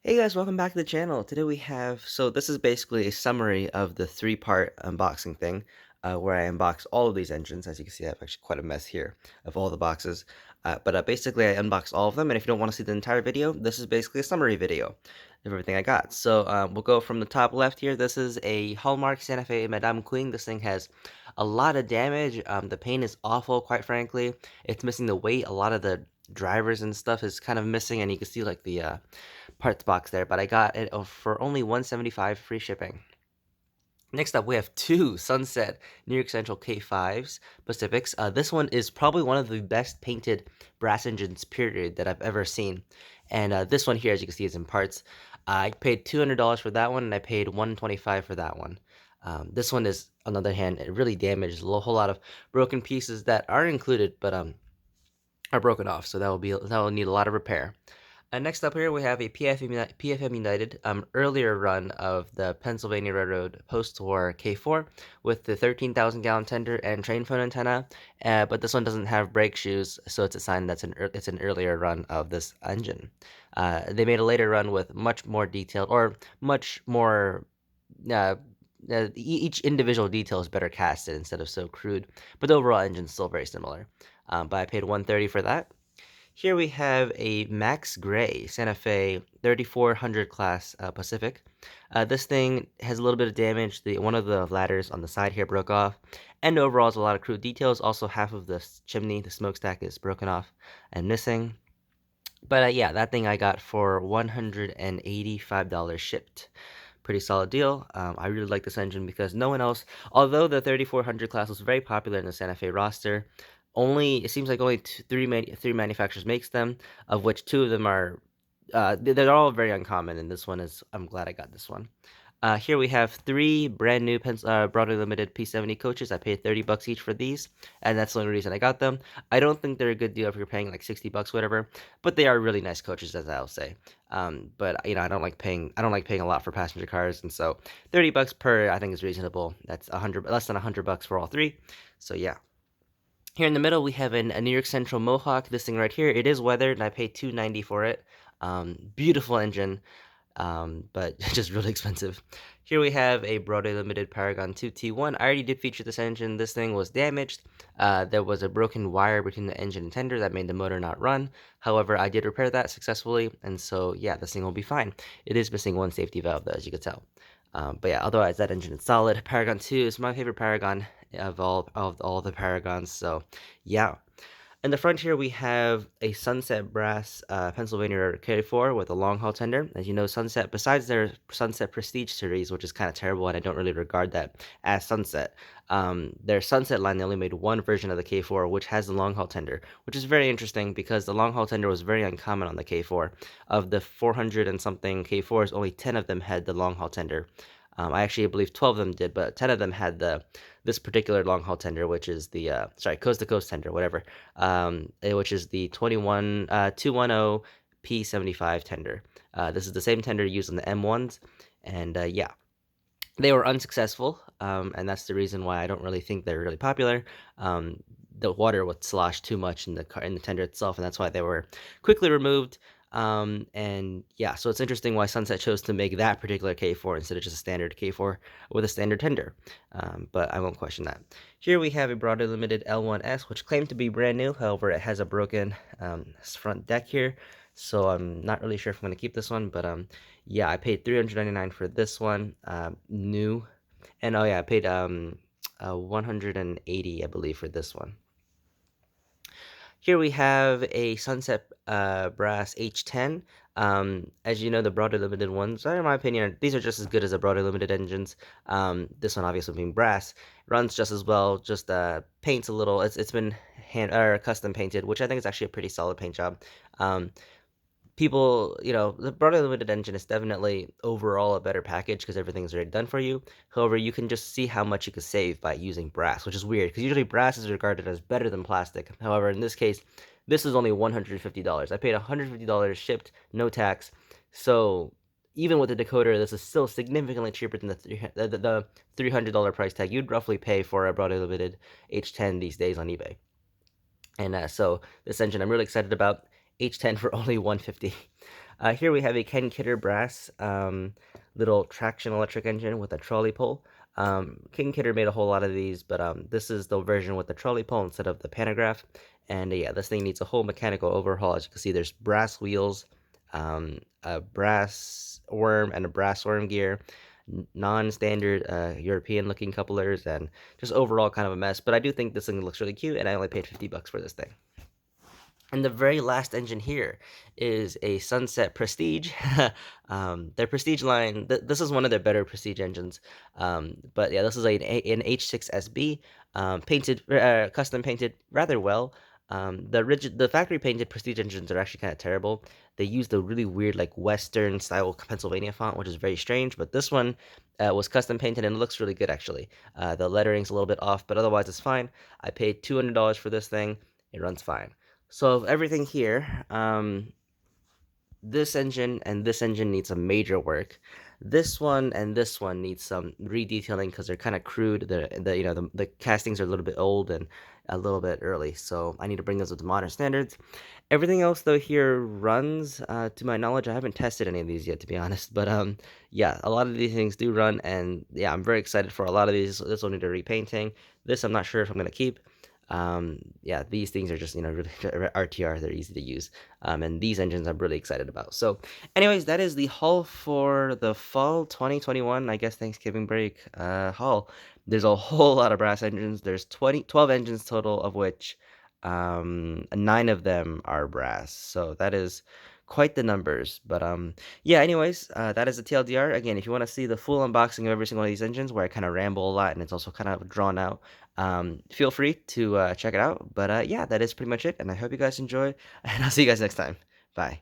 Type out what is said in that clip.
Hey guys, welcome back to the channel. Today we have, this is basically a summary of the three-part unboxing thing, where I unbox all of these engines. As you can see, I have actually quite a mess here of all the boxes. But basically I unboxed all of them, and if you don't want to see the entire video, this is basically a summary video of everything I got. So we'll go from the top left here. This is a Hallmark Santa Fe Madame Queen. This thing has a lot of damage. The paint is awful, quite frankly. It's missing the weight. A lot of the drivers and stuff is kind of missing, and you can see like the parts box there, but I got it for only $175 free shipping. Next up, we have two Sunset New York Central K5s Pacifics. This one is probably one of the best painted brass engines, period, that I've ever seen. And this one here, as you can see, is in parts. I paid $200 for that one, and I paid $125 for that one. This one is, on the other hand, it really damaged a whole lot of broken pieces that are included, but are broken off, so that will need a lot of repair. Next up here, we have a PFM United earlier run of the Pennsylvania Railroad post-war K4 with the 13,000 gallon tender and train phone antenna, but this one doesn't have brake shoes, so it's a sign that it's an earlier run of this engine. They made a later run with much more detailed, or much more. Each individual detail is better casted instead of so crude, but the overall engine is still very similar. But I paid $130 for that. Here we have a Max Gray Santa Fe 3400 class Pacific. This thing has a little bit of damage. One of the ladders on the side here broke off, and overall is a lot of crude details. Also, half of the chimney, the smokestack, is broken off and missing. But yeah, that thing I got for $185 shipped. Pretty solid deal. I really like this engine because no one else, although the 3400 class was very popular in the Santa Fe roster, it seems like only three manufacturers makes them, of which two of them are, they're all very uncommon, and this one is, I'm glad I got this one. Here we have three brand new Broadway Limited P70 coaches. I paid $30 each for these, and that's the only reason I got them. I don't think they're a good deal if you're paying like $60, whatever, but they are really nice coaches, as I'll say. But I don't like paying a lot for passenger cars, and so $30 per I think is reasonable. That's less than $100 for all three. So yeah. Here in the middle, we have a New York Central Mohawk. This thing right here, it is weathered, and I paid $290 for it. Beautiful engine, but just really expensive. Here we have a Broadway Limited Paragon 2T1. I already did feature this engine. This thing was damaged. There was a broken wire between the engine and tender that made the motor not run. However, I did repair that successfully, and so yeah, this thing will be fine. It is missing one safety valve, though, as you can tell. But yeah, otherwise that engine is solid. Paragon 2 is my favorite Paragon of all the Paragons. So yeah. In the front here, we have a Sunset Brass Pennsylvania K4 with a long haul tender. As you know, Sunset, besides their Sunset Prestige series, which is kind of terrible, and I don't really regard that as Sunset, their Sunset line, they only made one version of the K4, which has the long haul tender, which is very interesting because the long haul tender was very uncommon on the K4. Of the 400 and something K4s, only 10 of them had the long haul tender. I actually believe 12 of them did, but 10 of them had this particular long haul tender, which is the coast to coast tender, whatever, which is the 210 P75 tender. This is the same tender used on the M1s, and yeah, they were unsuccessful, and that's the reason why I don't really think they're really popular. The water would slosh too much in the tender itself, and that's why they were quickly removed. And yeah, so it's interesting why Sunset chose to make that particular K4 instead of just a standard K4 with a standard tender. But I won't question that. Here we have a Broadway Limited L1S, which claimed to be brand new. However, it has a broken front deck here, so I'm not really sure if I'm going to keep this one. But yeah, I paid $399 for this one, new. And oh yeah, I paid $180, I believe, for this one. Here we have a Sunset Brass H10. As you know, the Broadway Limited ones, in my opinion, these are just as good as the Broadway Limited engines. This one obviously being brass, runs just as well, just paints a little. It's been custom painted, which I think is actually a pretty solid paint job. People, the Broadway Limited engine is definitely overall a better package because everything's already done for you. However, you can just see how much you could save by using brass, which is weird because usually brass is regarded as better than plastic. However, in this case, this is only $150. I paid $150 shipped, no tax. So even with the decoder, this is still significantly cheaper than the $300 price tag you'd roughly pay for a Broadway Limited H10 these days on eBay. And so this engine I'm really excited about. H10 for only $150. Here we have a Ken Kidder brass little traction electric engine with a trolley pole. King Kidder made a whole lot of these, but this is the version with the trolley pole instead of the pantograph. And yeah, this thing needs a whole mechanical overhaul. As you can see, there's brass wheels, a brass worm, and a brass worm gear, non-standard European-looking couplers, and just overall kind of a mess. But I do think this thing looks really cute, and I only paid $50 for this thing. And the very last engine here is a Sunset Prestige. Their Prestige line, this is one of their better Prestige engines. But yeah, this is an H6SB, painted, custom painted rather well. The factory painted Prestige engines are actually kind of terrible. They use the really weird, like Western style Pennsylvania font, which is very strange. But this one was custom painted and it looks really good actually. The lettering's a little bit off, but otherwise it's fine. I paid $200 for this thing. It runs fine. So of everything here, this engine and this engine needs some major work. This one and this one need some redetailing because they're kind of crude. The castings are a little bit old and a little bit early, so I need to bring those up to modern standards. Everything else though here runs. To my knowledge, I haven't tested any of these yet, to be honest. But yeah, a lot of these things do run, and yeah, I'm very excited for a lot of these. This will need a repainting. This I'm not sure if I'm gonna keep. Yeah, these things are just, really RTR, they're easy to use. And these engines I'm really excited about. So anyways, that is the haul for the fall 2021, I guess, Thanksgiving break haul. There's a whole lot of brass engines. There's 12 engines total, of which 9 of them are brass. So that is quite the numbers. But yeah, anyways, that is the TLDR. Again, if you want to see the full unboxing of every single one of these engines, where I kind of ramble a lot and it's also kind of drawn out, feel free to check it out. But yeah, that is pretty much it, and I hope you guys enjoy, and I'll see you guys next time. Bye.